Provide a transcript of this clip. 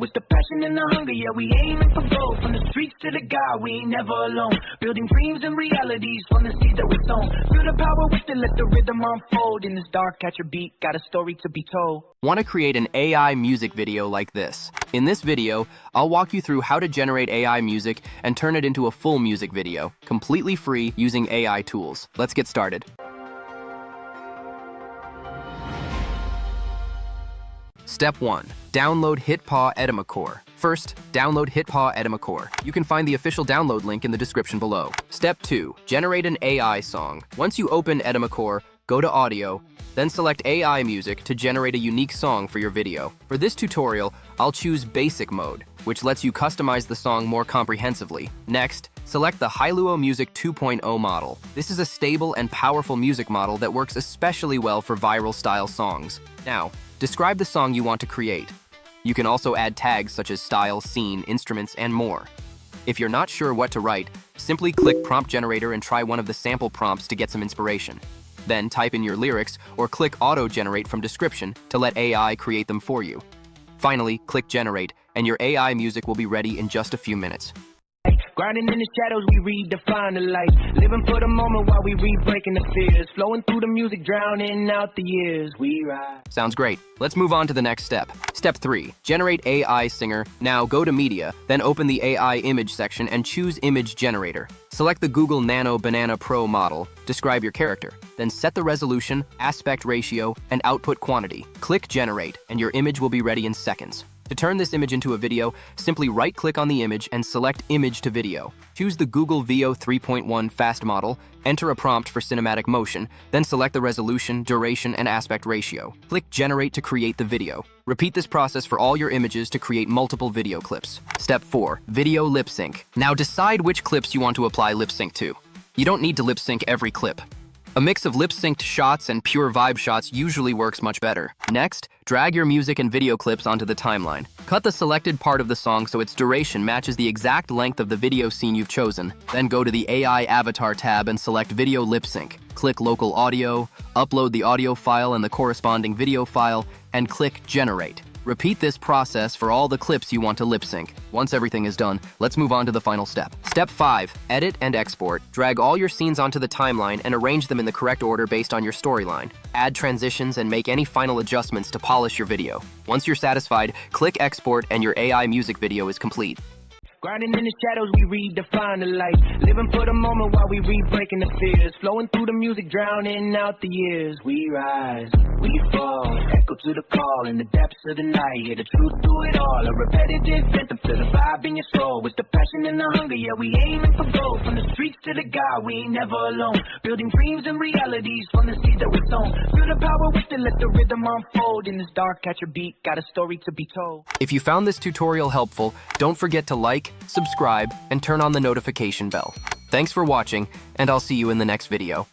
With the passion and the hunger, yeah, we aiming for gold. From the streets to the God, we ain't never alone. Building dreams and realities from the seeds that we sown. Feel the power with it, let the rhythm unfold. In this dark, catch a beat, got a story to be told. Want to create an AI music video like this? In this video, I'll walk you through how to generate AI music and turn it into a full music video, completely free using AI tools. Let's get started. Step 1. Download HitPaw Edimakor. First, download HitPaw Edimakor. You can find the official download link in the description below. Step 2. Generate an AI song. Once you open Edimakor, go to Audio, then select AI Music to generate a unique song for your video. For this tutorial, I'll choose Basic Mode, which lets you customize the song more comprehensively. Next, select the Hailuo Music 2.0 model. This is a stable and powerful music model that works especially well for viral-style songs. Now, describe the song you want to create. You can also add tags such as style, scene, instruments, and more. If you're not sure what to write, simply click Prompt Generator and try one of the sample prompts to get some inspiration. Then type in your lyrics or click Auto Generate from description to let AI create them for you. Finally, click Generate, and your AI music will be ready in just a few minutes. Grinding in the shadows, we redefine the light. Living for the moment while we re-breaking the fears. Flowing through the music, drowning out the years. We ride. Sounds great. Let's move on to the next step. Step 3. Generate AI Singer. Now go to Media, then open the AI Image section and choose Image Generator. Select the Google Nano Banana Pro model. Describe your character. Then set the resolution, aspect ratio, and output quantity. Click Generate, and your image will be ready in seconds. To turn this image into a video, simply right-click on the image and select Image to Video. Choose the Google Veo 3.1 Fast model, enter a prompt for cinematic motion, then select the resolution, duration, and aspect ratio. Click Generate to create the video. Repeat this process for all your images to create multiple video clips. Step 4. Video Lip Sync. Now decide which clips you want to apply lip sync to. You don't need to lip sync every clip. A mix of lip-synced shots and pure vibe shots usually works much better. Next, drag your music and video clips onto the timeline. Cut the selected part of the song so its duration matches the exact length of the video scene you've chosen. Then go to the AI Avatar tab and select Video Lip Sync. Click Local Audio, upload the audio file and the corresponding video file, and click Generate. Repeat this process for all the clips you want to lip sync. Once everything is done, let's move on to the final step. Step 5. Edit and export. Drag all your scenes onto the timeline and arrange them in the correct order based on your storyline. Add transitions and make any final adjustments to polish your video. Once you're satisfied, click Export and your AI music video is complete. Grinding in the shadows, we redefine the light. Living for the moment while we re-breaking the fears. Flowing through the music, drowning out the years. We rise, we fall, echo to the call in the depths of the night. Hear the truth through it all, a repetitive anthem. Feel the vibe in your soul. With the passion and the hunger, yeah, we aiming for gold. From the streets to the God, we ain't never alone. Building dreams and realities from the seeds that we sown. Feel the power with it, let the rhythm unfold. In this dark, catch a beat, got a story to be told. If you found this tutorial helpful, don't forget to like, subscribe, and turn on the notification bell. Thanks for watching, and I'll see you in the next video.